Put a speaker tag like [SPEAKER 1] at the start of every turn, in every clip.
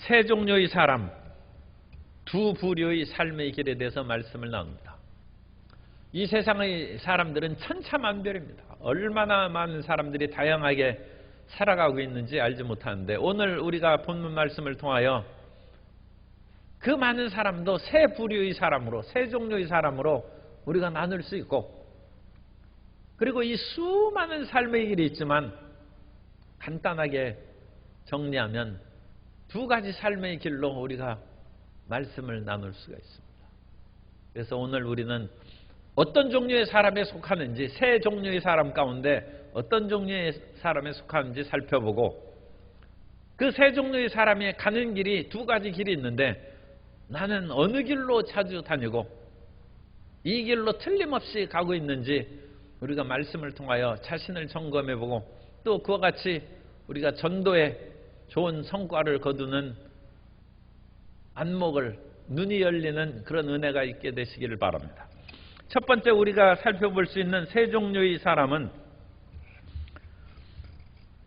[SPEAKER 1] 세 종류의 사람, 두 부류의 삶의 길에 대해서 말씀을 나눕니다. 이 세상의 사람들은 천차만별입니다. 얼마나 많은 사람들이 다양하게 살아가고 있는지 알지 못하는데, 오늘 우리가 본문 말씀을 통하여 그 많은 사람도 세 부류의 사람으로, 세 종류의 사람으로 우리가 나눌 수 있고, 그리고 이 수많은 삶의 길이 있지만 간단하게 정리하면 두 가지 삶의 길로 우리가 말씀을 나눌 수가 있습니다. 그래서 오늘 우리는 어떤 종류의 사람에 속하는지, 세 종류의 사람 가운데 어떤 종류의 사람에 속하는지 살펴보고, 그 세 종류의 사람이 가는 길이 두 가지 길이 있는데 나는 어느 길로 자주 다니고 이 길로 틀림없이 가고 있는지 우리가 말씀을 통하여 자신을 점검해보고, 또 그와 같이 우리가 전도에 좋은 성과를 거두는 안목을, 눈이 열리는 그런 은혜가 있게 되시기를 바랍니다. 첫 번째 우리가 살펴볼 수 있는 세 종류의 사람은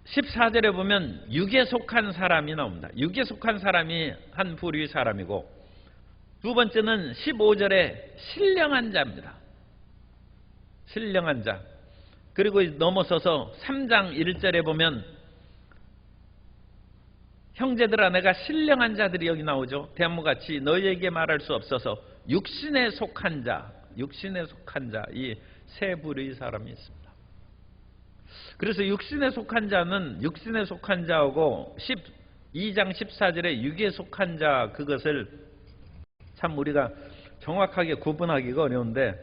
[SPEAKER 1] 14절에 보면 육에 속한 사람이 나옵니다. 육에 속한 사람이 한 부류의 사람이고, 두 번째는 15절에 신령한 자입니다. 신령한 자. 그리고 넘어서서 3장 1절에 보면 형제들아 내가 신령한 자들이 여기 나오죠. 대모같이 너희에게 말할 수 없어서 육신에 속한 자, 육신에 속한 자, 이 세 부류의 사람이 있습니다. 그래서 육신에 속한 자는 육신에 속한 자하고 12장 14절에 육에 속한 자, 그것을 참 우리가 정확하게 구분하기가 어려운데,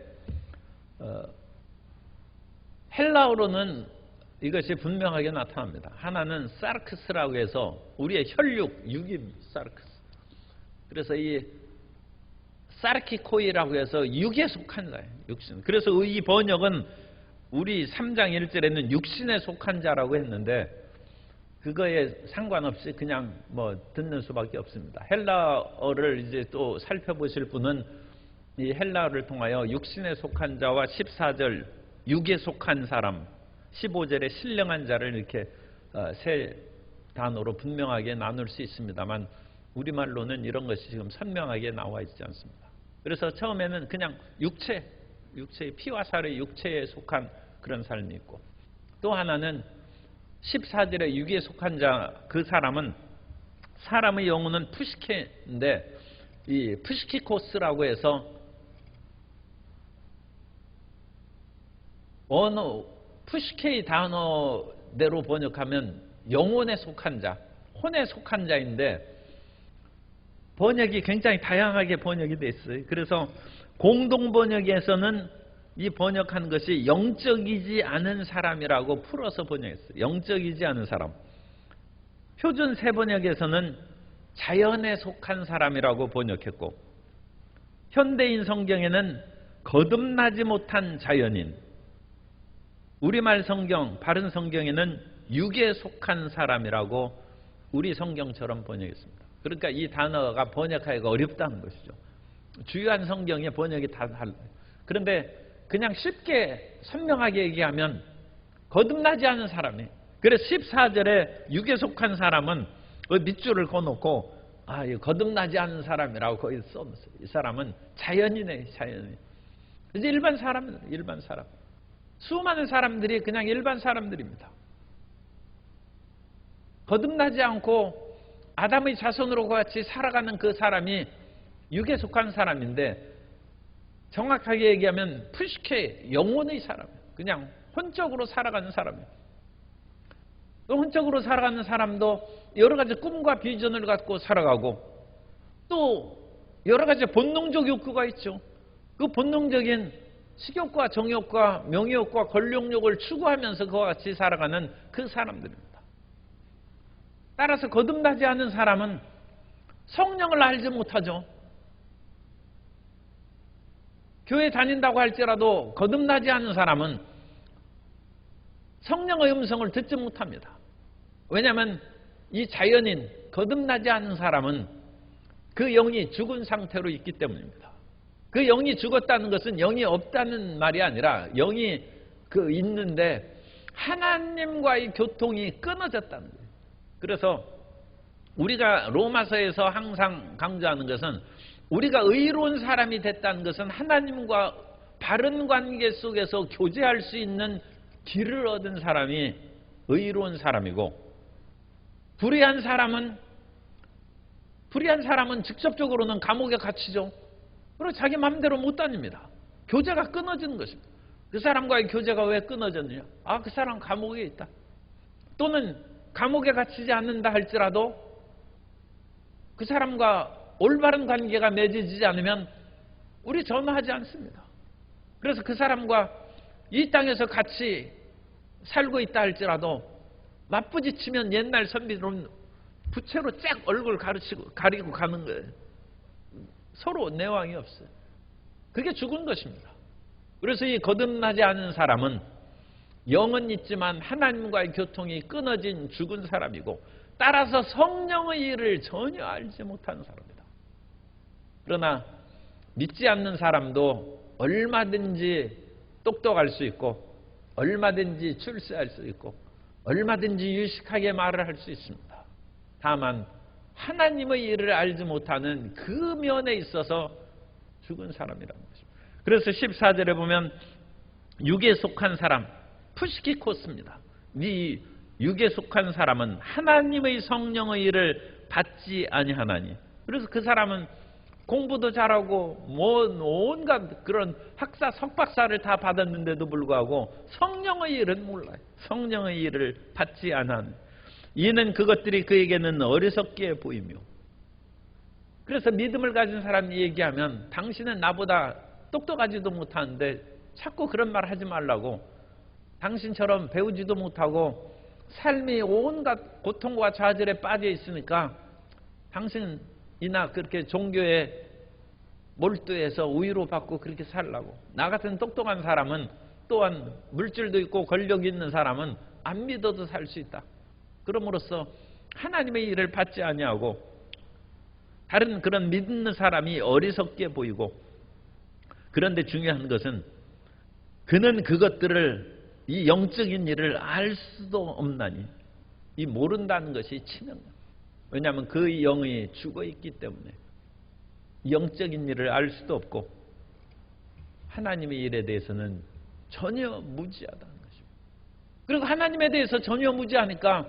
[SPEAKER 1] 헬라어로는 이것이 분명하게 나타납니다. 하나는 사르크스라고 해서 우리의 혈육, 육입니다. 사르크스. 그래서 이 사르키코이라고 해서 육에 속한 자예요. 육신. 그래서 이 번역은 우리 3장 1절에는 육신에 속한 자라고 했는데 그거에 상관없이 그냥 뭐 듣는 수밖에 없습니다. 헬라어를 이제 또 살펴보실 분은 이 헬라어를 통하여 육신에 속한 자와 14절 육에 속한 사람, 15절에 신령한 자를 이렇게 세 단어로 분명하게 나눌 수 있습니다만, 우리말로는 이런 것이 지금 선명하게 나와 있지 않습니다. 그래서 처음에는 그냥 육체의 피와 살의 육체에 속한 그런 삶이 있고, 또 하나는 14절에 육에 속한 자, 그 사람은 사람의 영혼은 푸시케인데 이 푸시키코스라고 해서 언어 푸시케의 단어대로 번역하면 영혼에 속한 자, 혼에 속한 자인데 번역이 굉장히 다양하게 번역이 돼 있어요. 그래서 공동 번역에서는 이 번역한 것이 영적이지 않은 사람이라고 풀어서 번역했어요. 영적이지 않은 사람. 표준 세번역에서는 자연에 속한 사람이라고 번역했고, 현대인 성경에는 거듭나지 못한 자연인, 우리말 성경, 바른 성경에는 육에 속한 사람이라고 우리 성경처럼 번역했습니다. 그러니까 이 단어가 번역하기가 어렵다는 것이죠. 주요한 성경의 번역이 다 달라요. 그런데 그냥 쉽게 선명하게 얘기하면 거듭나지 않은 사람이, 그래서 14절에 육에 속한 사람은 그 밑줄을 그어놓고 이 거듭나지 않은 사람이라고 거기 써놓았어요. 이 사람은 자연이네, 자연인. 이제 일반 사람입니다. 일반 사람. 수많은 사람들이 그냥 일반 사람들입니다. 거듭나지 않고 아담의 자손으로 같이 살아가는 그 사람이 육에 속한 사람인데, 정확하게 얘기하면 푸시케, 영혼의 사람이에요. 그냥 혼적으로 살아가는 사람이에요. 또 혼적으로 살아가는 사람도 여러 가지 꿈과 비전을 갖고 살아가고, 또 여러 가지 본능적 욕구가 있죠. 그 본능적인 식욕과 정욕과 명예욕과 권력욕을 추구하면서 그와 같이 살아가는 그 사람들입니다. 따라서 거듭나지 않은 사람은 성령을 알지 못하죠. 교회 다닌다고 할지라도 거듭나지 않은 사람은 성령의 음성을 듣지 못합니다. 왜냐하면 이 자연인, 거듭나지 않은 사람은 그 영이 죽은 상태로 있기 때문입니다. 그 영이 죽었다는 것은 영이 없다는 말이 아니라 영이 있는데 하나님과의 교통이 끊어졌다는 거예요. 그래서 우리가 로마서에서 항상 강조하는 것은 우리가 의로운 사람이 됐다는 것은 하나님과 바른 관계 속에서 교제할 수 있는 길을 얻은 사람이 의로운 사람이고, 불의한 사람은 직접적으로는 감옥에 갇히죠. 그리고 자기 마음대로 못 다닙니다. 교제가 끊어지는 것입니다. 그 사람과의 교제가 왜 끊어졌느냐? 그 사람 감옥에 있다. 또는 감옥에 갇히지 않는다 할지라도 그 사람과 올바른 관계가 맺어지지 않으면 우리 전화하지 않습니다. 그래서 그 사람과 이 땅에서 같이 살고 있다 할지라도 맞부딪히면 옛날 선비들은 부채로 쫙 얼굴 가리고 가는 거예요. 서로 내왕이 없어요. 그게 죽은 것입니다. 그래서 이 거듭나지 않은 사람은 영은 있지만 하나님과의 교통이 끊어진 죽은 사람이고, 따라서 성령의 일을 전혀 알지 못하는 사람이다. 그러나 믿지 않는 사람도 얼마든지 똑똑할 수 있고, 얼마든지 출세할 수 있고, 얼마든지 유식하게 말을 할 수 있습니다. 다만 하나님의 일을 알지 못하는 그 면에 있어서 죽은 사람이라는 것입니다. 그래서 14절에 보면 육에 속한 사람, 푸시키코스입니다. 이 육에 속한 사람은 하나님의 성령의 일을 받지 아니하나니. 그래서 그 사람은 공부도 잘하고 온갖 그런 학사 석박사를 다 받았는데도 불구하고 성령의 일은 몰라요. 성령의 일을 받지 않은 이는 그것들이 그에게는 어리석게 보이며. 그래서 믿음을 가진 사람이 얘기하면 당신은 나보다 똑똑하지도 못하는데 자꾸 그런 말 하지 말라고, 당신처럼 배우지도 못하고 삶이 온갖 고통과 좌절에 빠져 있으니까 당신이나 그렇게 종교에 몰두해서 우위로 받고 그렇게 살라고. 나 같은 똑똑한 사람은, 또한 물질도 있고 권력이 있는 사람은 안 믿어도 살 수 있다. 그럼으로써 하나님의 일을 받지 아니하고 다른 그런 믿는 사람이 어리석게 보이고, 그런데 중요한 것은 그는 그것들을, 이 영적인 일을 알 수도 없나니. 이 모른다는 것이 치명이야. 왜냐하면 그 영이 죽어 있기 때문에 영적인 일을 알 수도 없고 하나님의 일에 대해서는 전혀 무지하다는 것입니다. 그리고 하나님에 대해서 전혀 무지하니까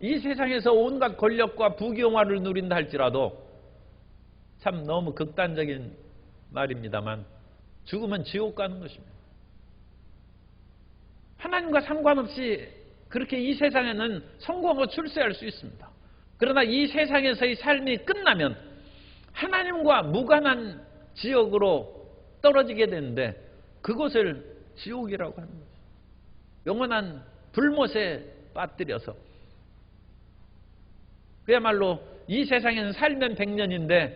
[SPEAKER 1] 이 세상에서 온갖 권력과 부귀영화를 누린다 할지라도, 참 너무 극단적인 말입니다만, 죽으면 지옥 가는 것입니다. 하나님과 상관없이 그렇게 이 세상에는 성공하고 출세할 수 있습니다. 그러나 이 세상에서의 삶이 끝나면 하나님과 무관한 지옥으로 떨어지게 되는데, 그것을 지옥이라고 하는 거죠. 영원한 불못에 빠뜨려서, 그야말로 이 세상에는 살면 100년인데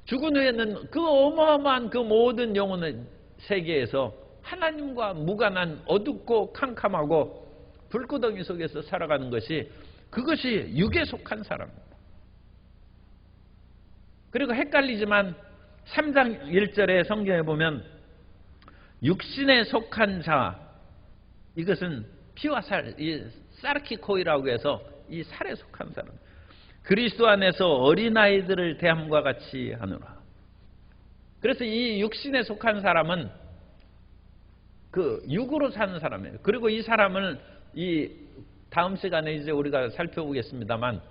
[SPEAKER 1] 죽은 후에는 그 어마어마한 그 모든 영혼의 세계에서 하나님과 무관한 어둡고 캄캄하고 불구덩이 속에서 살아가는 것이, 그것이 육에 속한 사람입니다. 그리고 헷갈리지만 3장 1절에 성경에 보면 육신에 속한 자, 이것은 피와 살, 이 사르키코이라고 해서 이 살에 속한 사람, 그리스도 안에서 어린아이들을 대함과 같이 하노라. 그래서 이 육신에 속한 사람은 그 육으로 사는 사람이에요. 그리고 이 사람을 이 다음 시간에 이제 우리가 살펴보겠습니다만,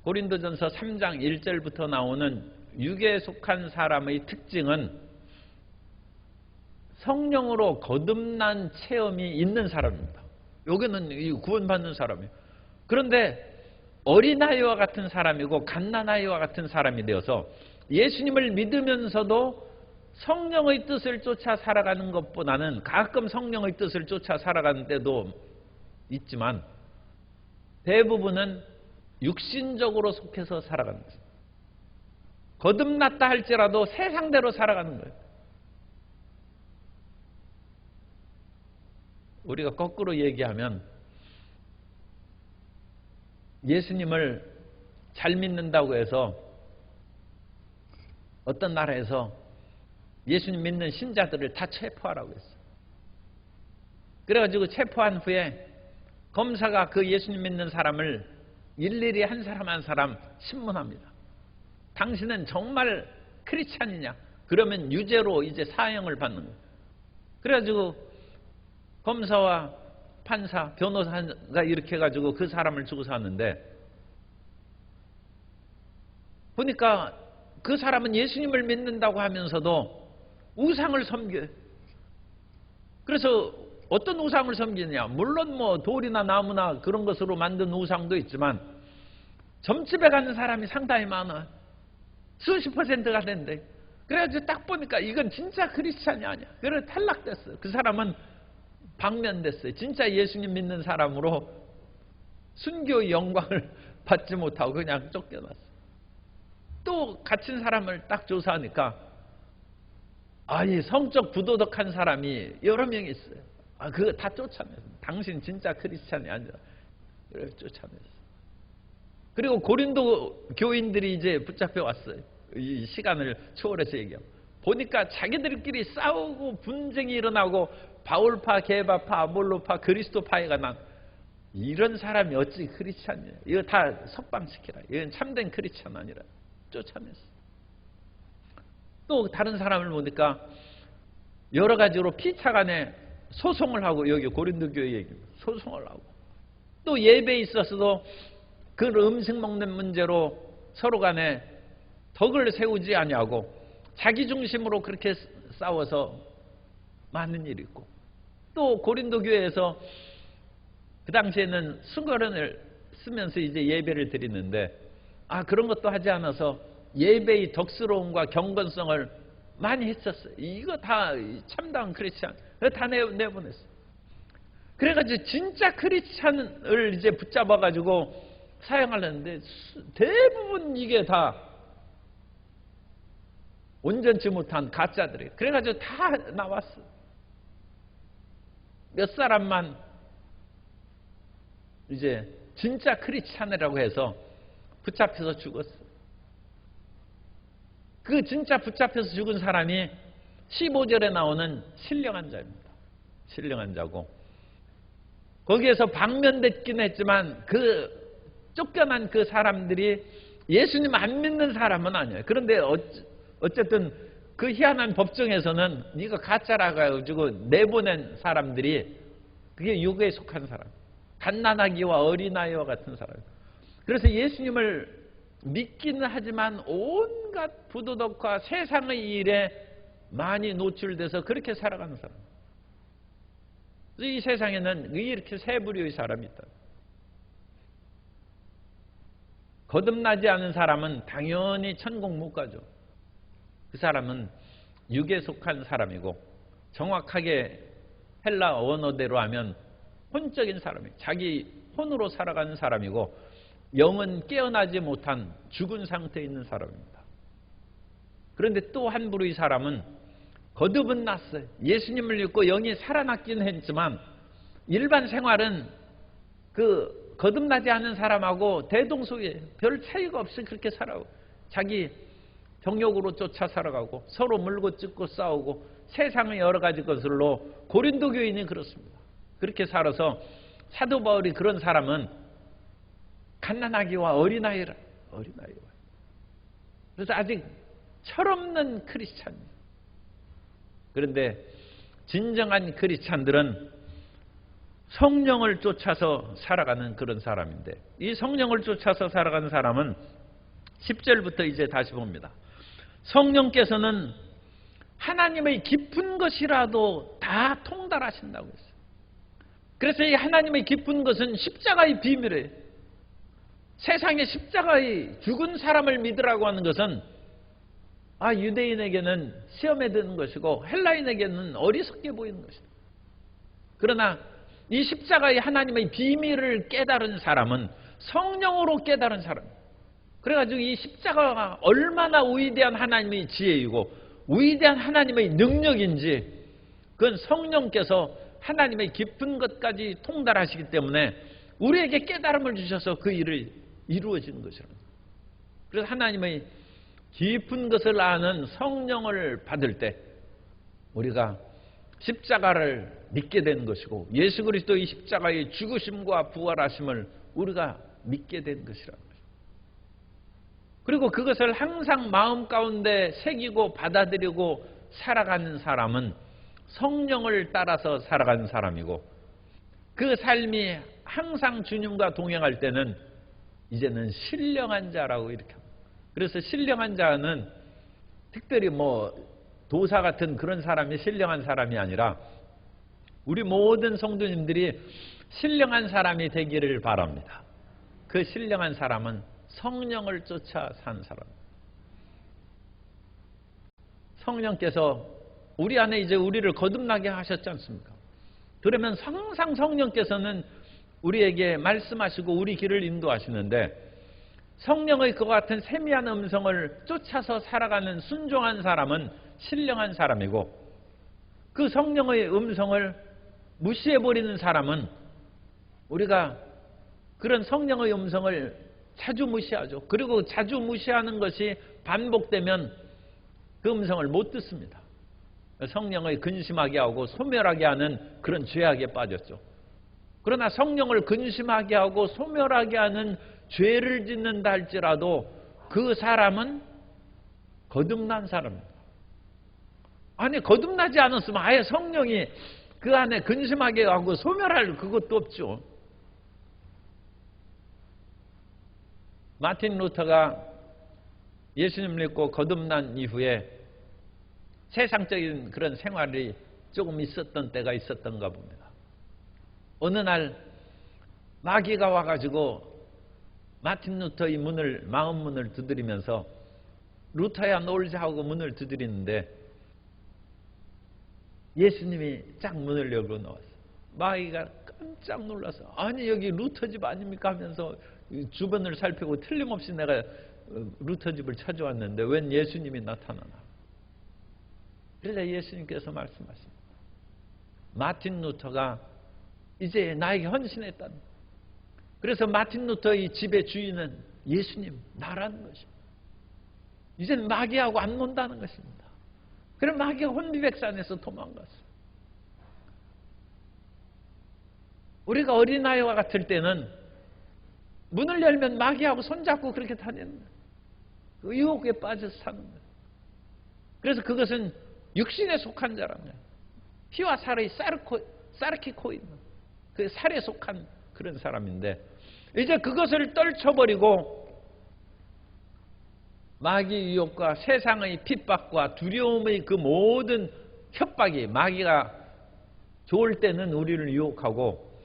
[SPEAKER 1] 고린도전서 3장 1절부터 나오는 육에 속한 사람의 특징은 성령으로 거듭난 체험이 있는 사람입니다. 여기는 구원받는 사람이에요. 그런데 어린아이와 같은 사람이고 갓난아이와 같은 사람이 되어서 예수님을 믿으면서도 성령의 뜻을 쫓아 살아가는 것보다는, 가끔 성령의 뜻을 쫓아 살아가는 때도 있지만 대부분은 육신적으로 속해서 살아가는 거예요. 거듭났다 할지라도 세상대로 살아가는 거예요. 우리가 거꾸로 얘기하면 예수님을 잘 믿는다고 해서 어떤 나라에서 예수님 믿는 신자들을 다 체포하라고 했어요. 그래가지고 체포한 후에 검사가 그 예수님 믿는 사람을 일일이 한 사람 한 사람 신문합니다. 당신은 정말 크리스찬이냐? 그러면 유죄로 이제 사형을 받는 거예요. 그래가지고 검사와 판사, 변호사가 이렇게 해가지고 그 사람을 주고 샀는데, 보니까 그 사람은 예수님을 믿는다고 하면서도 우상을 섬겨요. 그래서 어떤 우상을 섬기느냐? 물론 뭐 돌이나 나무나 그런 것으로 만든 우상도 있지만 점집에 가는 사람이 상당히 많아. 수십 %가 된대. 그래가지고 딱 보니까 이건 진짜 크리스찬이 아니야. 그래서 탈락됐어요. 그 사람은 방면됐어요. 진짜 예수님 믿는 사람으로 순교의 영광을 받지 못하고 그냥 쫓겨났어요. 또 갇힌 사람을 딱 조사하니까 이 성적 부도덕한 사람이 여러 명 있어요. 그거 다 쫓아냈어요. 당신 진짜 크리스찬이 아니라. 그래서 쫓아냈어요. 그리고 고린도 교인들이 이제 붙잡혀 왔어요. 이 시간을 초월해서 얘기하고. 보니까 자기들끼리 싸우고 분쟁이 일어나고 바울파, 게바파, 아볼로파, 그리스도파가 난 이런 사람이 어찌 크리스찬이에요. 이거 다 석방시키라. 이건 참된 크리스찬 아니라. 쫓아냈어. 또 다른 사람을 보니까 여러 가지로 피차간에 소송을 하고, 여기 고린도 교회 얘기입니다. 소송을 하고, 또 예배에 있어서도 그 음식 먹는 문제로 서로 간에 덕을 세우지 아니하고 자기 중심으로 그렇게 싸워서 많은 일이 있고, 또 고린도 교회에서 그 당시에는 수거론을 쓰면서 이제 예배를 드리는데, 그런 것도 하지 않아서 예배의 덕스러움과 경건성을 많이 했었어요. 이거 다 참다운 크리스찬, 다 내보냈어요. 그래가지고 진짜 크리스찬을 이제 붙잡아가지고 사용하려는데 대부분 이게 다 온전치 못한 가짜들이에요. 그래가지고 다 나왔어. 몇 사람만 이제 진짜 크리스찬이라고 해서 붙잡혀서 죽었어. 그 진짜 붙잡혀서 죽은 사람이 15절에 나오는 신령한 자입니다. 신령한 자고, 거기에서 방면됐긴 했지만 그 쫓겨난 그 사람들이 예수님 안 믿는 사람은 아니에요. 그런데 어쨌든 그 희한한 법정에서는 네가 가짜라고 해가지고 내보낸 사람들이 그게 육에 속한 사람, 갓난아기와 어린아이와 같은 사람. 그래서 예수님을 믿기는 하지만 온갖 부도덕과 세상의 일에 많이 노출돼서 그렇게 살아가는 사람. 이 세상에는 이렇게 세 부류의 사람이 있다. 거듭나지 않은 사람은 당연히 천국 못 가죠. 그 사람은 육에 속한 사람이고, 정확하게 헬라 원어대로 하면 혼적인 사람이에요. 자기 혼으로 살아가는 사람이고, 영은 깨어나지 못한 죽은 상태에 있는 사람입니다. 그런데 또 한 부류의 사람은 거듭은 났어요. 예수님을 믿고 영이 살아났긴 했지만 일반 생활은 그 거듭나지 않은 사람하고 대동소이해요. 별 차이가 없이 그렇게 살아가고, 자기 정욕으로 쫓아 살아가고, 서로 물고 뜯고 싸우고, 세상의 여러 가지 것들로 고린도 교인이 그렇습니다. 그렇게 살아서 사도 바울이 그런 사람은 갓난아기와 어린아이라. 그래서 아직 철없는 크리스찬입니다. 그런데 진정한 크리스찬들은 성령을 쫓아서 살아가는 그런 사람인데, 이 성령을 쫓아서 살아가는 사람은 10절부터 이제 다시 봅니다. 성령께서는 하나님의 깊은 것이라도 다 통달하신다고 했어요. 그래서 이 하나님의 깊은 것은 십자가의 비밀이에요. 세상에 십자가의 죽은 사람을 믿으라고 하는 것은 유대인에게는 시험에 드는 것이고 헬라인에게는 어리석게 보이는 것이다. 그러나 이 십자가의 하나님의 비밀을 깨달은 사람은 성령으로 깨달은 사람. 그래가지고 이 십자가가 얼마나 위대한 하나님의 지혜이고 위대한 하나님의 능력인지, 그건 성령께서 하나님의 깊은 것까지 통달하시기 때문에 우리에게 깨달음을 주셔서 그 일을 이루어지는 것이랍니다. 그래서 하나님의 깊은 것을 아는 성령을 받을 때 우리가 십자가를 믿게 되는 것이고, 예수 그리스도의 십자가의 죽으심과 부활하심을 우리가 믿게 된 것이라는 거죠. 그리고 그것을 항상 마음 가운데 새기고 받아들이고 살아가는 사람은 성령을 따라서 살아가는 사람이고, 그 삶이 항상 주님과 동행할 때는 이제는 신령한 자라고 이렇게 합니다. 그래서 신령한 자는 특별히 도사 같은 그런 사람이 신령한 사람이 아니라 우리 모든 성도님들이 신령한 사람이 되기를 바랍니다. 그 신령한 사람은 성령을 쫓아 산 사람. 성령께서 우리 안에 이제 우리를 거듭나게 하셨지 않습니까? 그러면 항상 성령께서는 우리에게 말씀하시고 우리 길을 인도하시는데, 성령의 그와 같은 세미한 음성을 쫓아서 살아가는 순종한 사람은 신령한 사람이고, 그 성령의 음성을 무시해버리는 사람은, 우리가 그런 성령의 음성을 자주 무시하죠. 그리고 자주 무시하는 것이 반복되면 그 음성을 못 듣습니다. 성령의 근심하게 하고 소멸하게 하는 그런 죄악에 빠졌죠. 그러나 성령을 근심하게 하고 소멸하게 하는 죄를 짓는다 할지라도 그 사람은 거듭난 사람입니다. 아니, 거듭나지 않았으면 아예 성령이 그 안에 근심하게 하고 소멸할 그것도 없죠. 마틴 루터가 예수님을 믿고 거듭난 이후에 세상적인 그런 생활이 조금 있었던 때가 있었던가 봅니다. 어느 날 마귀가 와가지고 마틴 루터의 마음 문을 두드리면서 루터야 놀자 하고 문을 두드리는데 예수님이 쫙 문을 열고 나왔어요. 마귀가 깜짝 놀라서, 아니 여기 루터 집 아닙니까 하면서 주변을 살피고 틀림없이 내가 루터 집을 찾아왔는데 웬 예수님이 나타나나. 그래서 예수님께서 말씀하십니다. 마틴 루터가 이제 나에게 헌신했다. 그래서 마틴 루터의 집의 주인은 예수님, 나라는 것입니다. 이제는 마귀하고 안 논다는 것입니다. 그럼 마귀가 혼비백산에서 도망갔어요. 우리가 어린아이와 같을 때는 문을 열면 마귀하고 손잡고 그렇게 다녔는데 그 유혹에 빠져서 사는 거예요. 그래서 그것은 육신에 속한 자라면 피와 살의 사르키코인, 그 살에 속한 그런 사람인데, 이제 그것을 떨쳐버리고 마귀 유혹과 세상의 핍박과 두려움의 그 모든 협박이, 마귀가 좋을 때는 우리를 유혹하고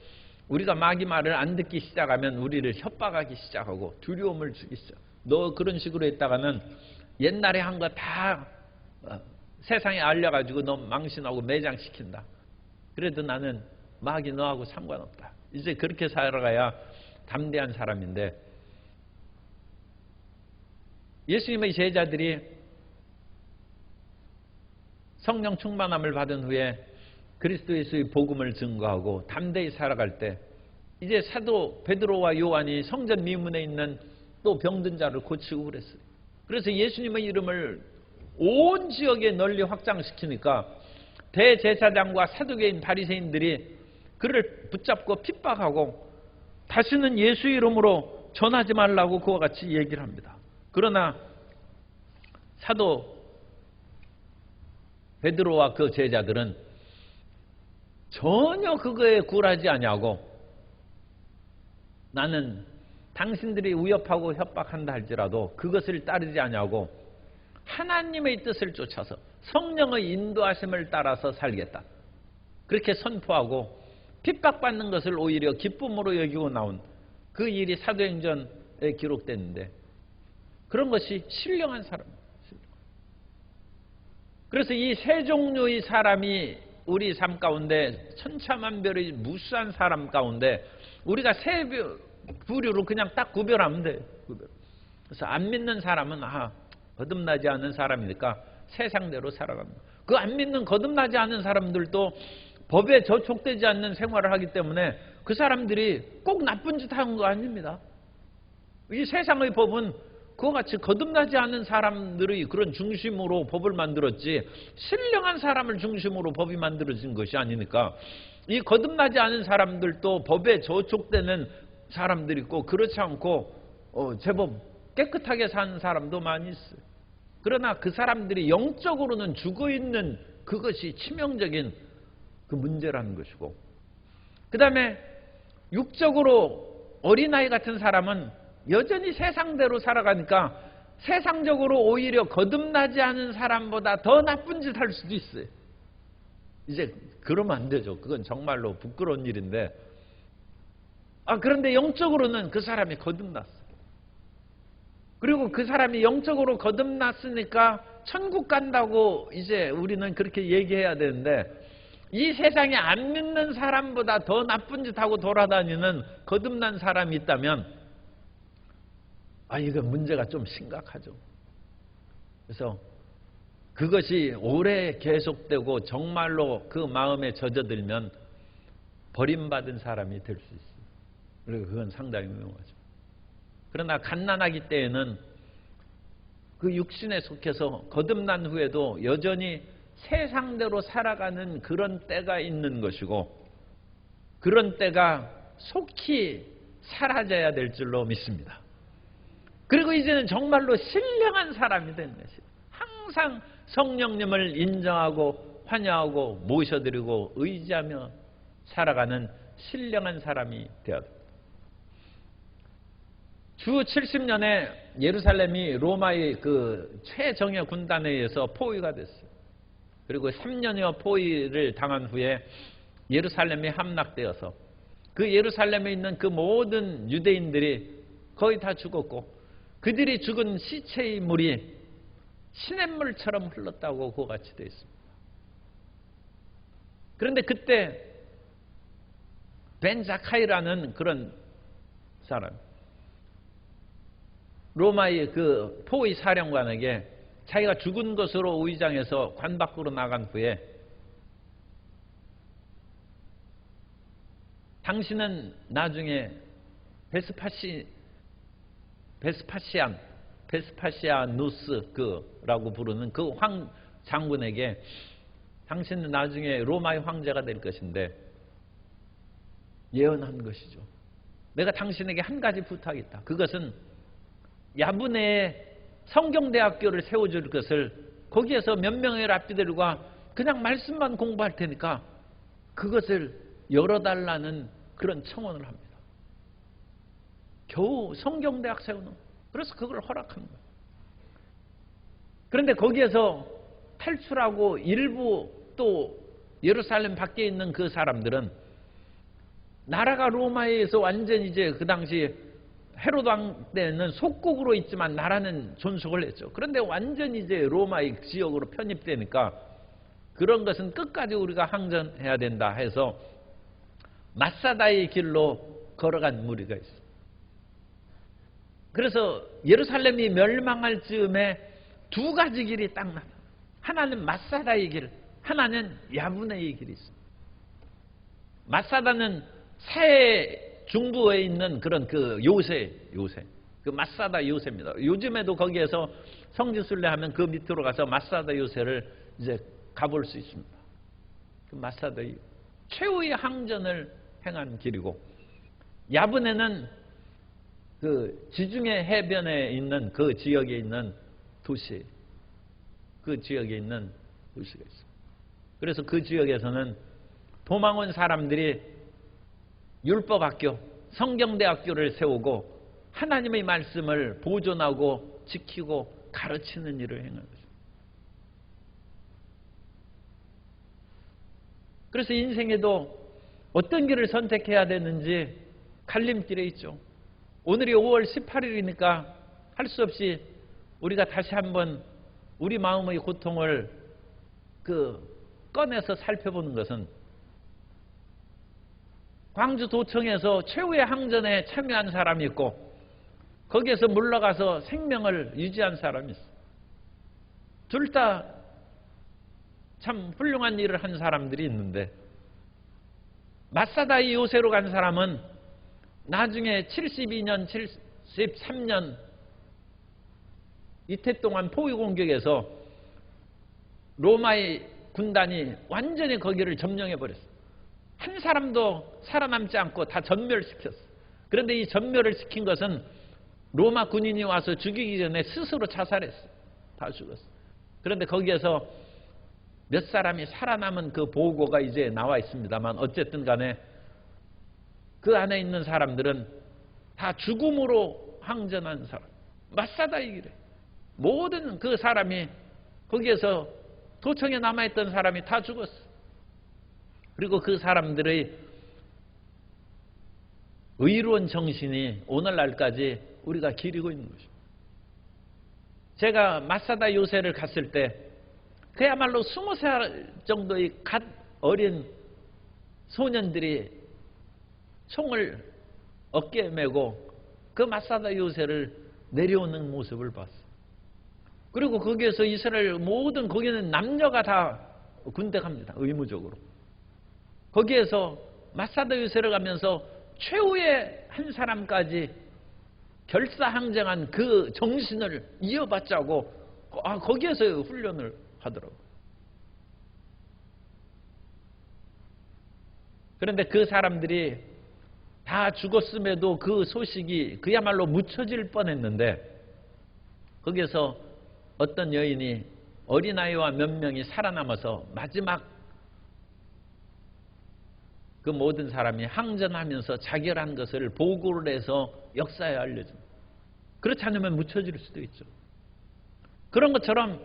[SPEAKER 1] 우리가 마귀 말을 안 듣기 시작하면 우리를 협박하기 시작하고 두려움을 주기 시작. 너 그런 식으로 했다가는 옛날에 한 거 다 세상에 알려가지고 너 망신하고 매장시킨다. 그래도 나는 마귀 너하고 상관없다. 이제 그렇게 살아가야 담대한 사람인데, 예수님의 제자들이 성령 충만함을 받은 후에 그리스도 예수의 복음을 증거하고 담대히 살아갈 때 이제 사도 베드로와 요한이 성전 미문에 있는 또 병든 자를 고치고 그랬어요. 그래서 예수님의 이름을 온 지역에 널리 확장시키니까 대제사장과 사두개인 바리새인들이 그를 붙잡고 핍박하고 다시는 예수 이름으로 전하지 말라고 그와 같이 얘기를 합니다. 그러나 사도 베드로와 그 제자들은 전혀 그거에 굴하지 아니하고, 나는 당신들이 위협하고 협박한다 할지라도 그것을 따르지 아니하고 하나님의 뜻을 쫓아서 성령의 인도하심을 따라서 살겠다. 그렇게 선포하고 핍박받는 것을 오히려 기쁨으로 여기고 나온 그 일이 사도행전에 기록됐는데, 그런 것이 신령한 사람입니다. 그래서 이 세 종류의 사람이 우리 삶 가운데 천차만별의 무수한 사람 가운데 우리가 세 부류로 그냥 딱 구별하면 돼요. 그래서 안 믿는 사람은 거듭나지 않은 사람이니까 세상대로 살아갑니다. 그 안 믿는 거듭나지 않은 사람들도 법에 저촉되지 않는 생활을 하기 때문에 그 사람들이 꼭 나쁜 짓 하는 거 아닙니다. 이 세상의 법은 그와 같이 거듭나지 않은 사람들의 그런 중심으로 법을 만들었지 신령한 사람을 중심으로 법이 만들어진 것이 아니니까, 이 거듭나지 않은 사람들도 법에 저촉되는 사람들이 있고 그렇지 않고 제법 깨끗하게 사는 사람도 많이 있어요. 그러나 그 사람들이 영적으로는 죽어있는 그것이 치명적인 그 문제라는 것이고, 그 다음에 육적으로 어린아이 같은 사람은 여전히 세상대로 살아가니까 세상적으로 오히려 거듭나지 않은 사람보다 더 나쁜 짓 할 수도 있어요. 이제 그러면 안 되죠. 그건 정말로 부끄러운 일인데, 그런데 영적으로는 그 사람이 거듭났어. 그리고 그 사람이 영적으로 거듭났으니까 천국 간다고 이제 우리는 그렇게 얘기해야 되는데, 이 세상에 안 믿는 사람보다 더 나쁜 짓 하고 돌아다니는 거듭난 사람이 있다면 이거 문제가 좀 심각하죠. 그래서 그것이 오래 계속되고 정말로 그 마음에 젖어들면 버림받은 사람이 될 수 있어요. 그리고 그건 상당히 위험하죠. 그러나 갓난아기 때에는 그 육신에 속해서 거듭난 후에도 여전히 세상대로 살아가는 그런 때가 있는 것이고, 그런 때가 속히 사라져야 될 줄로 믿습니다. 그리고 이제는 정말로 신령한 사람이 되는 것이에요. 항상 성령님을 인정하고 환영하고 모셔드리고 의지하며 살아가는 신령한 사람이 되어야 됩니다. 주 70년에 예루살렘이 로마의 그 최정예 군단에 의해서 포위가 됐어요. 그리고 3년여 포위를 당한 후에 예루살렘이 함락되어서 그 예루살렘에 있는 그 모든 유대인들이 거의 다 죽었고, 그들이 죽은 시체의 물이 시냇물처럼 흘렀다고 그와 같이 되어 있습니다. 그런데 그때 벤자카이라는 그런 사람, 로마의 그 포위 사령관에게 자기가 죽은 것으로 위장해서 관 밖으로 나간 후에, 당신은 나중에 베스파시아누스라고 부르는 그 황 장군에게 당신은 나중에 로마의 황제가 될 것인데 예언한 것이죠. 내가 당신에게 한 가지 부탁이 있다. 그것은 야브네에 성경대학교를 세워줄 것을, 거기에서 몇 명의 랍비들과 그냥 말씀만 공부할 테니까 그것을 열어달라는 그런 청원을 합니다. 겨우 성경대학 세우는, 그래서 그걸 허락한 거예요. 그런데 거기에서 탈출하고 일부 또 예루살렘 밖에 있는 그 사람들은 나라가 로마에서 완전히 이제 그 당시 헤로드 왕 때는 속국으로 있지만 나라는 존속을 했죠. 그런데 완전히 이제 로마의 지역으로 편입되니까 그런 것은 끝까지 우리가 항전해야 된다 해서 마사다의 길로 걸어간 무리가 있어요. 그래서 예루살렘이 멸망할 즈음에 두 가지 길이 딱 나타나요. 하나는 마사다의 길, 하나는 야브네의 길이 있습니다. 마사다는 새 중부에 있는 그런 그 요새 그 마사다 요새입니다. 요즘에도 거기에서 성지순례 하면 그 밑으로 가서 마사다 요새를 이제 가볼 수 있습니다. 그 마사다의 최후의 항전을 행한 길이고, 야브네는 그 지중해 해변에 있는 그 지역에 있는 도시, 그 지역에 있는 도시가 있습니다. 그래서 그 지역에서는 도망 온 사람들이 율법학교, 성경대학교를 세우고 하나님의 말씀을 보존하고 지키고 가르치는 일을 행하는 것입니다. 그래서 인생에도 어떤 길을 선택해야 되는지 갈림길에 있죠. 오늘이 5월 18일이니까 할 수 없이 우리가 다시 한번 우리 마음의 고통을 꺼내서 살펴보는 것은, 광주 도청에서 최후의 항전에 참여한 사람이 있고 거기에서 물러가서 생명을 유지한 사람이 있어요. 둘 다 참 훌륭한 일을 한 사람들이 있는데, 마사다의 요새로 간 사람은 나중에 72년, 73년 이태 동안 포위 공격에서 로마의 군단이 완전히 거기를 점령해 버렸어요. 한 사람도 살아남지 않고 다 전멸시켰어요. 그런데 이 전멸을 시킨 것은 로마 군인이 와서 죽이기 전에 스스로 자살했어. 다 죽었어. 그런데 거기에서 몇 사람이 살아남은 그 보고가 이제 나와 있습니다만 어쨌든 간에 그 안에 있는 사람들은 다 죽음으로 항전한 사람. 마사다 이기래. 모든 그 사람이 거기에서 도청에 남아있던 사람이 다 죽었어. 그리고 그 사람들의 의로운 정신이 오늘날까지 우리가 기리고 있는 것입니다. 제가 마사다 요새를 갔을 때 그야말로 20살 정도의 갓 어린 소년들이 총을 어깨에 메고 그 마사다 요새를 내려오는 모습을 봤어요. 그리고 거기에서 이스라엘 모든 거기는 남녀가 다 군대 갑니다. 의무적으로. 거기에서 마사다 요새를 가면서 최후의 한 사람까지 결사항쟁한 그 정신을 이어받자고 거기에서 훈련을 하더라고요. 그런데 그 사람들이 다 죽었음에도 그 소식이 그야말로 묻혀질 뻔했는데 거기에서 어떤 여인이 어린아이와 몇 명이 살아남아서 마지막 그 모든 사람이 항전하면서 자결한 것을 보고를 해서 역사에 알려줍니다. 그렇지 않으면 묻혀질 수도 있죠. 그런 것처럼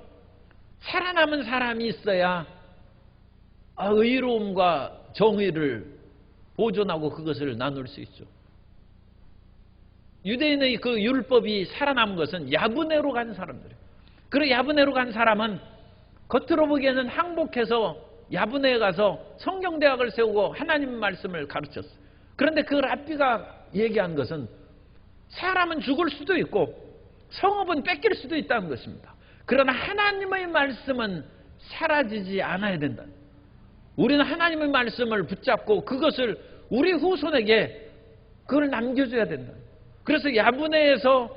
[SPEAKER 1] 살아남은 사람이 있어야 의로움과 정의를 보존하고 그것을 나눌 수 있죠. 유대인의 그 율법이 살아남은 것은 야브네로 간 사람들이에요. 그리고 야브네로 간 사람은 겉으로 보기에는 항복해서 야브네에 가서 성경대학을 세우고 하나님 말씀을 가르쳤어요. 그런데 그 랍비가 얘기한 것은 사람은 죽을 수도 있고 성읍은 뺏길 수도 있다는 것입니다. 그러나 하나님의 말씀은 사라지지 않아야 된다. 우리는 하나님의 말씀을 붙잡고 그것을 우리 후손에게 그걸 남겨줘야 된다. 그래서 야브네에서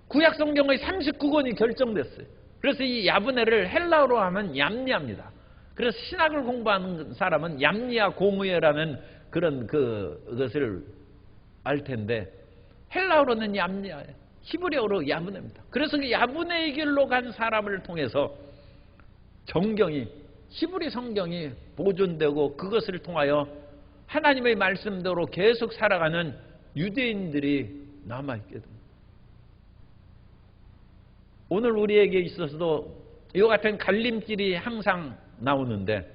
[SPEAKER 1] 구약성경의 39권이 결정됐어요. 그래서 이 야브네를 헬라어로 하면 얌니아입니다. 그래서 신학을 공부하는 사람은 얌니아 공의회라는 그런 그것을 알 텐데 헬라어로는 얌니아예요. 히브리어로 야브네입니다. 그래서 그 야브네의 길로 간 사람을 통해서 정경이 히브리 성경이 보존되고 그것을 통하여 하나님의 말씀대로 계속 살아가는 유대인들이 남아있게 됩니다. 오늘 우리에게 있어서도 이와 같은 갈림길이 항상 나오는데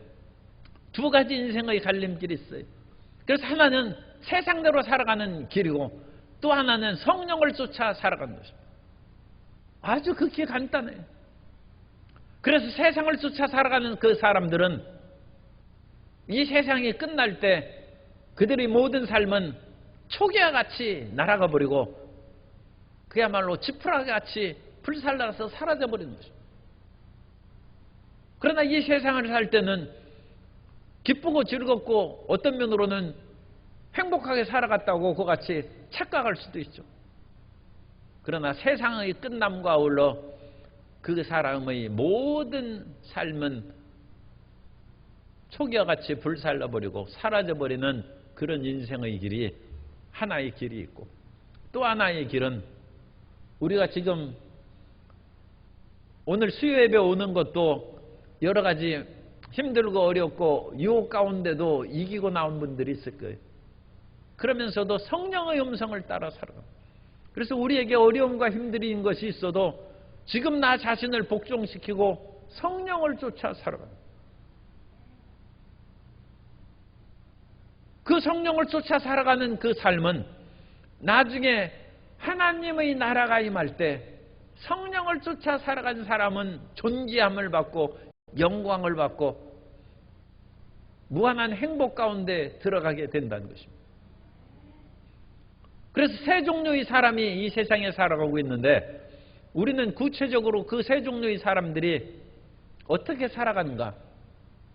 [SPEAKER 1] 두 가지 인생의 갈림길이 있어요. 그래서 하나는 세상대로 살아가는 길이고 또 하나는 성령을 쫓아 살아가는 것입니다. 아주 극히 간단해요. 그래서 세상을 쫓아 살아가는 그 사람들은 이 세상이 끝날 때 그들의 모든 삶은 초기와 같이 날아가 버리고 그야말로 지푸라기 같이 불살라서 사라져 버리는 것입니다. 그러나 이 세상을 살 때는 기쁘고 즐겁고 어떤 면으로는 행복하게 살아갔다고 그같이 착각할 수도 있죠. 그러나 세상의 끝남과 아울러 그 사람의 모든 삶은 초기와 같이 불살라버리고 사라져버리는 그런 인생의 길이 하나의 길이 있고 또 하나의 길은 우리가 지금 오늘 수요예배 오는 것도 여러 가지 힘들고 어렵고 유혹 가운데도 이기고 나온 분들이 있을 거예요. 그러면서도 성령의 음성을 따라 살아갑니다. 그래서 우리에게 어려움과 힘든 것이 있어도 지금 나 자신을 복종시키고 성령을 쫓아 살아갑니다. 그 성령을 쫓아 살아가는 그 삶은 나중에 하나님의 나라가 임할 때 성령을 쫓아 살아간 사람은 존귀함을 받고 영광을 받고 무한한 행복 가운데 들어가게 된다는 것입니다. 그래서 세 종류의 사람이 이 세상에 살아가고 있는데 우리는 구체적으로 그 세 종류의 사람들이 어떻게 살아가는가,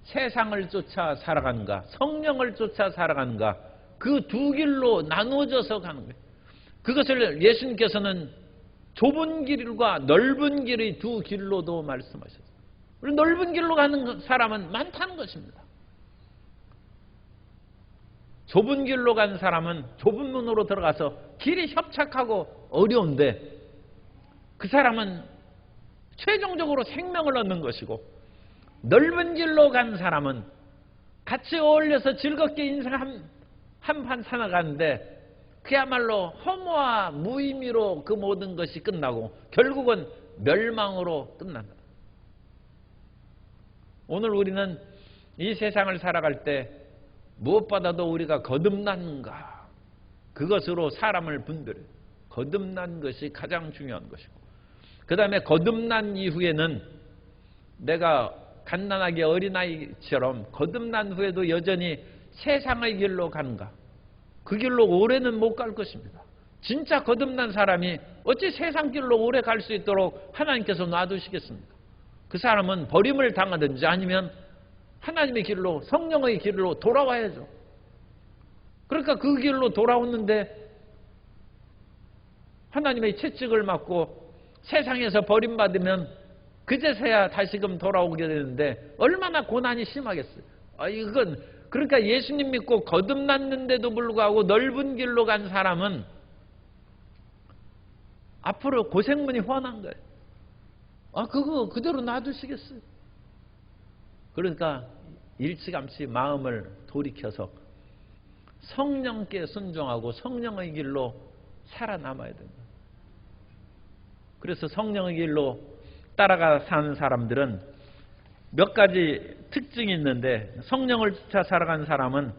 [SPEAKER 1] 세상을 쫓아 살아가는가, 성령을 쫓아 살아가는가, 그 두 길로 나누어져서 가는 거예요. 그것을 예수님께서는 좁은 길과 넓은 길의 두 길로도 말씀하셨어요. 넓은 길로 가는 사람은 많다는 것입니다. 좁은 길로 간 사람은 좁은 문으로 들어가서 길이 협착하고 어려운데 그 사람은 최종적으로 생명을 얻는 것이고, 넓은 길로 간 사람은 같이 어울려서 즐겁게 인생 한판 살아가는데 그야말로 허무와 무의미로 그 모든 것이 끝나고 결국은 멸망으로 끝난다. 오늘 우리는 이 세상을 살아갈 때 무엇보다도 우리가 거듭난가, 그것으로 사람을 분별해요. 거듭난 것이 가장 중요한 것이고, 그 다음에 거듭난 이후에는 내가 갓난아기 어린아이처럼 거듭난 후에도 여전히 세상의 길로 가는가, 그 길로 오래는 못 갈 것입니다. 진짜 거듭난 사람이 어찌 세상 길로 오래 갈 수 있도록 하나님께서 놔두시겠습니까? 그 사람은 버림을 당하든지 아니면 하나님의 길로, 성령의 길로 돌아와야죠. 그러니까 그 길로 돌아오는데 하나님의 채찍을 맞고 세상에서 버림받으면 그제서야 다시금 돌아오게 되는데 얼마나 고난이 심하겠어요. 이건 그러니까 예수님 믿고 거듭났는데도 불구하고 넓은 길로 간 사람은 앞으로 고생문이 훤한 거예요. 그거 그대로 놔두시겠어요? 그러니까 일찌감치 마음을 돌이켜서 성령께 순종하고 성령의 길로 살아남아야 됩니다. 그래서 성령의 길로 따라가 사는 사람들은 몇 가지 특징이 있는데, 성령을 쫓아 살아간 사람은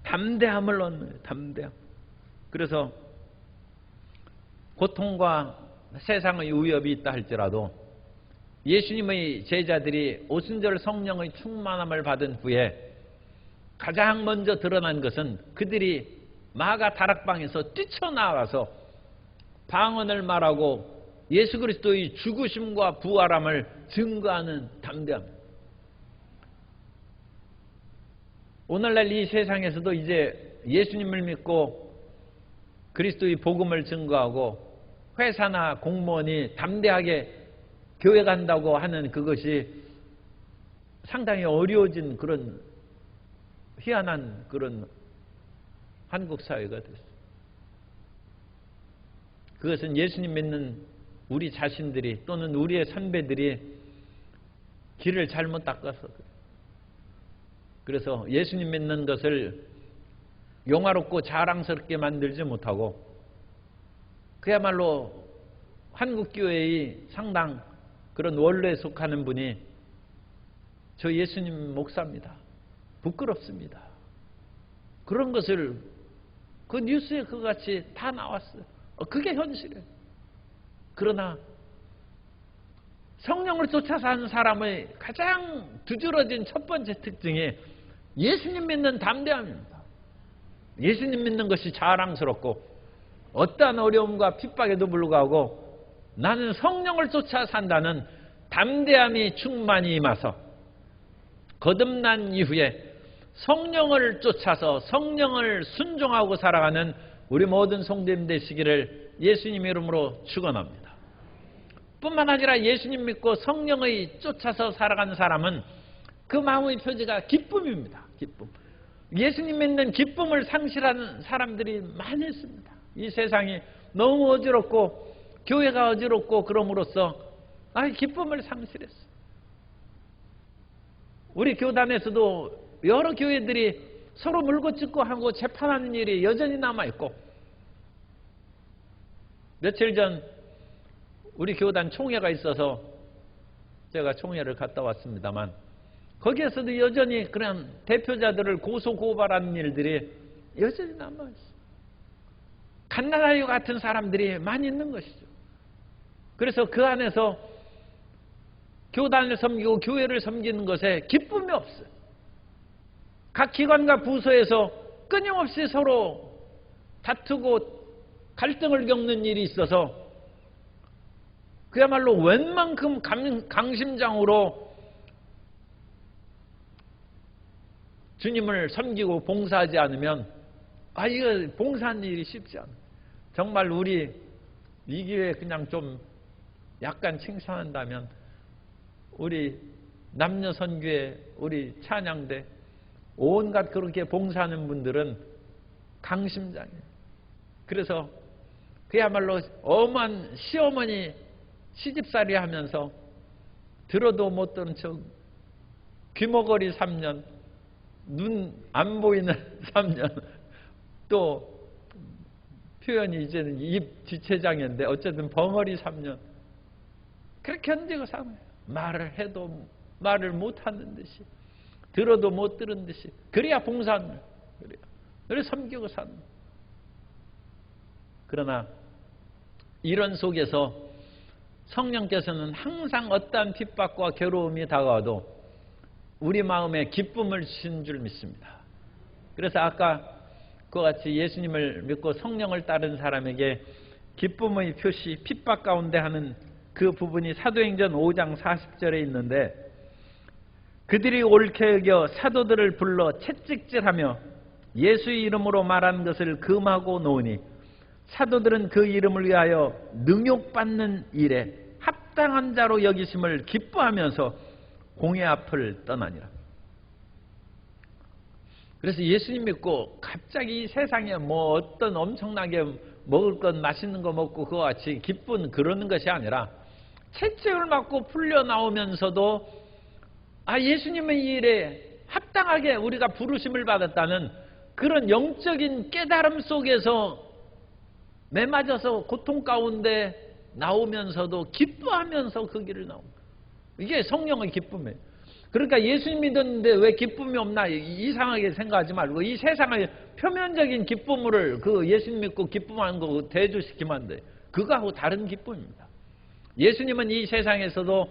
[SPEAKER 1] 담대함을 얻는 거예요. 담대함. 그래서 고통과 세상의 위협이 있다 할지라도 예수님의 제자들이 오순절 성령의 충만함을 받은 후에 가장 먼저 드러난 것은 그들이 마가 다락방에서 뛰쳐나와서 방언을 말하고 예수 그리스도의 죽으심과 부활함을 증거하는 담대함. 오늘날 이 세상에서도 이제 예수님을 믿고 그리스도의 복음을 증거하고 회사나 공무원이 담대하게 교회 간다고 하는 그것이 상당히 어려워진 그런 희한한 그런 한국 사회가 됐어요. 그것은 예수님 믿는 우리 자신들이 또는 우리의 선배들이 길을 잘못 닦아서 그래요. 그래서 예수님 믿는 것을 영화롭고 자랑스럽게 만들지 못하고 그야말로 한국교회의 상당 그런 원로에 속하는 분이 저 예수님 목사입니다. 부끄럽습니다. 그런 것을 그 뉴스에 그같이 다 나왔어요. 그게 현실이에요. 그러나 성령을 쫓아 사는 사람의 가장 두드러진 첫 번째 특징이 예수님 믿는 담대함입니다. 예수님 믿는 것이 자랑스럽고 어떠한 어려움과 핍박에도 불구하고 나는 성령을 쫓아 산다는 담대함이 충만히 임해서 거듭난 이후에 성령을 쫓아서 성령을 순종하고 살아가는 우리 모든 성도님 되시기를 예수님 이름으로 축원합니다. 뿐만 아니라 예수님 믿고 성령의 쫓아서 살아가는 사람은 그 마음의 표지가 기쁨입니다. 기쁨. 예수님 믿는 기쁨을 상실하는 사람들이 많이 있습니다. 이 세상이 너무 어지럽고 교회가 어지럽고 그럼으로써 기쁨을 상실했어요. 우리 교단에서도 여러 교회들이 서로 물고 뜯고 하고 재판하는 일이 여전히 남아있고, 며칠 전 우리 교단 총회가 있어서 제가 총회를 갔다 왔습니다만 거기에서도 여전히 그런 대표자들을 고소고발하는 일들이 여전히 남아있어요. 갓난아이 같은 사람들이 많이 있는 것이죠. 그래서 그 안에서 교단을 섬기고 교회를 섬기는 것에 기쁨이 없어요. 각 기관과 부서에서 끊임없이 서로 다투고 갈등을 겪는 일이 있어서 그야말로 웬만큼 강심장으로 주님을 섬기고 봉사하지 않으면 이거 봉사하는 일이 쉽지 않아요. 정말 우리 이 기회에 그냥 좀 약간 칭찬한다면 우리 남녀선교회 우리 찬양대 온갖 그렇게 봉사하는 분들은 강심장이에요. 그래서 그야말로 엄한 시어머니 시집살이 하면서 들어도 못 들은 척, 귀머거리 3년, 눈 안 보이는 3년, 또 표현이 이제는 입 지체장애인데 어쨌든 벙어리 3년, 그렇게 견디고 사는 거예요. 말을 해도 말을 못하는 듯이, 들어도 못 들은 듯이. 그래야 봉사하는 거예요. 그래 섬기고 사는 거예요. 그러나 이런 속에서 성령께서는 항상 어떠한 핍박과 괴로움이 다가와도 우리 마음에 기쁨을 주신 줄 믿습니다. 그래서 아까 그와 같이 예수님을 믿고 성령을 따른 사람에게 기쁨의 표시, 핍박 가운데 하는 그 부분이 사도행전 5장 40절에 있는데, 그들이 옳게 여겨 사도들을 불러 채찍질하며 예수의 이름으로 말한 것을 금하고 놓으니 사도들은 그 이름을 위하여 능욕받는 일에 합당한 자로 여기심을 기뻐하면서 공회 앞을 떠나니라. 그래서 예수님 믿고 갑자기 이 세상에 뭐 어떤 엄청나게 먹을 것 맛있는 거 먹고 그와 같이 기쁜 그러는 것이 아니라 채찍을 맞고 풀려 나오면서도 예수님의 일에 합당하게 우리가 부르심을 받았다는 그런 영적인 깨달음 속에서 매맞아서 고통 가운데 나오면서도 기뻐하면서 그 길을 나옵니다. 이게 성령의 기쁨이에요. 그러니까 예수님 믿었는데 왜 기쁨이 없나 이상하게 생각하지 말고 이 세상의 표면적인 기쁨을 그 예수님 믿고 기쁨하는 거 대조시키면 안 돼요. 그거하고 다른 기쁨입니다. 예수님은 이 세상에서도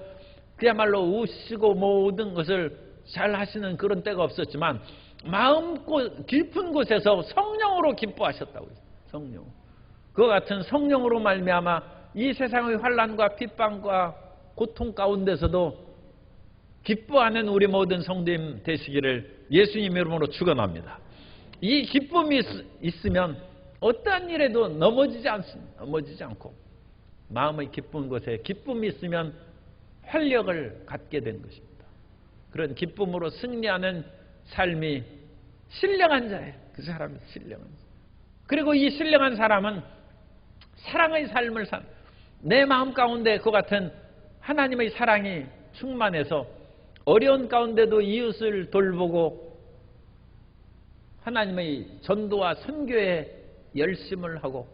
[SPEAKER 1] 그야말로 우시고 모든 것을 잘 하시는 그런 때가 없었지만 마음 깊은 곳에서 성령으로 기뻐하셨다고 했어요. 성령. 그와 같은 성령으로 말미암아 이 세상의 환난과 핍박과 고통 가운데서도 기뻐하는 우리 모든 성도님 되시기를 예수님 이름으로 축원합니다. 이 기쁨이 있으면 어떠한 일에도 넘어지지 않습니다. 넘어지지 않고 마음의 기쁜 곳에 기쁨이 있으면 활력을 갖게 된 것입니다. 그런 기쁨으로 승리하는 삶이 신령한 자예요. 그 사람이 신령한 자. 그리고 이 신령한 사람은 사랑의 삶을 산, 내 마음 가운데 그 같은 하나님의 사랑이 충만해서 어려운 가운데도 이웃을 돌보고 하나님의 전도와 선교에 열심을 하고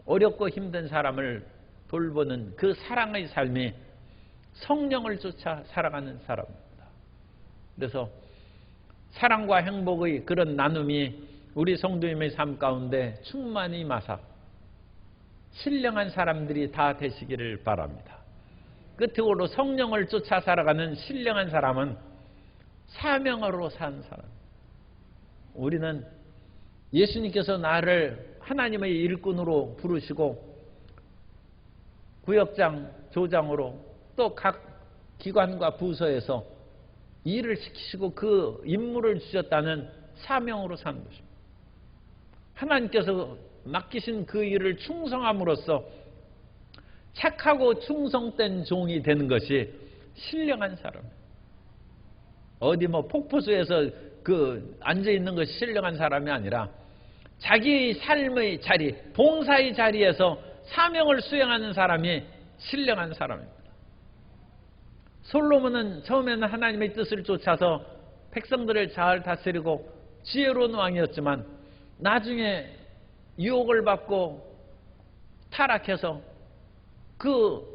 [SPEAKER 1] 어렵고 힘든 사람을 돌보는 그 사랑의 삶이 성령을 쫓아 살아가는 사람입니다. 그래서 사랑과 행복의 그런 나눔이 우리 성도님의 삶 가운데 충만히 임하사 신령한 사람들이 다 되시기를 바랍니다. 끝으로 성령을 쫓아 살아가는 신령한 사람은 사명으로 산 사람. 우리는 예수님께서 나를 하나님의 일꾼으로 부르시고 구역장, 조장으로 또 각 기관과 부서에서 일을 시키시고 그 임무를 주셨다는 사명으로 사는 것입니다. 하나님께서 맡기신 그 일을 충성함으로써 착하고 충성된 종이 되는 것이 신령한 사람. 어디 뭐 폭포수에서 그 앉아 있는 것이 신령한 사람이 아니라 자기의 삶의 자리, 봉사의 자리에서 사명을 수행하는 사람이 신령한 사람입니다. 솔로몬은 처음에는 하나님의 뜻을 쫓아서 백성들을 잘 다스리고 지혜로운 왕이었지만 나중에 유혹을 받고 타락해서 그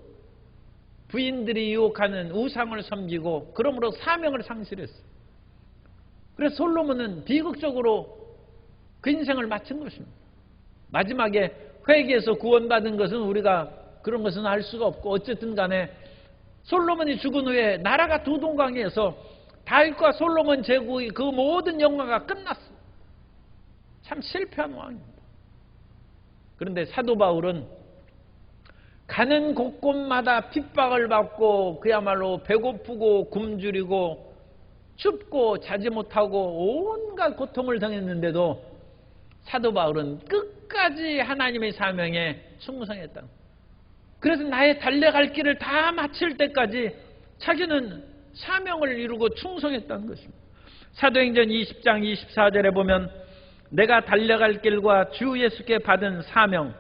[SPEAKER 1] 부인들이 유혹하는 우상을 섬기고 그러므로 사명을 상실했어요. 그래서 솔로몬은 비극적으로 그 인생을 마친 것입니다. 마지막에 회개해서 구원받은 것은 우리가 그런 것은 알 수가 없고 어쨌든 간에 솔로몬이 죽은 후에 나라가 두 동강에서 다윗과 솔로몬 제국의 그 모든 영광가 끝났어요. 참 실패한 왕입니다. 그런데 사도 바울은 가는 곳곳마다 핍박을 받고 그야말로 배고프고 굶주리고 춥고 자지 못하고 온갖 고통을 당했는데도 사도 바울은 끝까지 하나님의 사명에 충성했다. 그래서 나의 달려갈 길을 다 마칠 때까지 자기는 사명을 이루고 충성했다는 것입니다. 사도행전 20장 24절에 보면 내가 달려갈 길과 주 예수께 받은 사명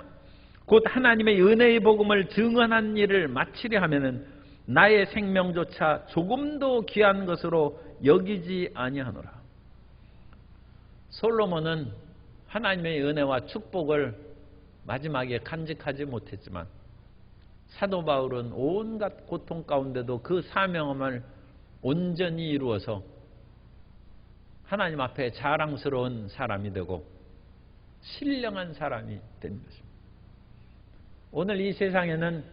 [SPEAKER 1] 곧 하나님의 은혜의 복음을 증언한 일을 마치려 하면은 나의 생명조차 조금도 귀한 것으로 여기지 아니하노라. 솔로몬은 하나님의 은혜와 축복을 마지막에 간직하지 못했지만 사도 바울은 온갖 고통 가운데도 그 사명을 온전히 이루어서 하나님 앞에 자랑스러운 사람이 되고 신령한 사람이 된 것입니다. 오늘 이 세상에는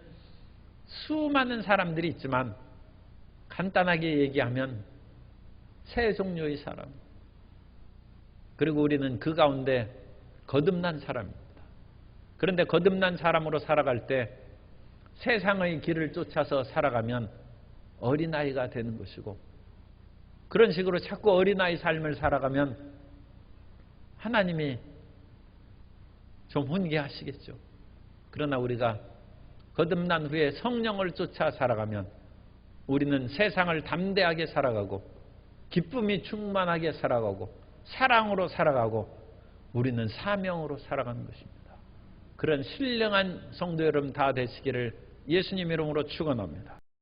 [SPEAKER 1] 수많은 사람들이 있지만 간단하게 얘기하면 세 종류의 사람, 그리고 우리는 그 가운데 거듭난 사람입니다. 그런데 거듭난 사람으로 살아갈 때 세상의 길을 쫓아서 살아가면 어린아이가 되는 것이고, 그런 식으로 자꾸 어린아이 삶을 살아가면 하나님이 좀 훈계하시겠죠. 그러나 우리가 거듭난 후에 성령을 쫓아 살아가면 우리는 세상을 담대하게 살아가고 기쁨이 충만하게 살아가고 사랑으로 살아가고 우리는 사명으로 살아가는 것입니다. 그런 신령한 성도 여러분 다 되시기를 예수님 이름으로 축원합니다.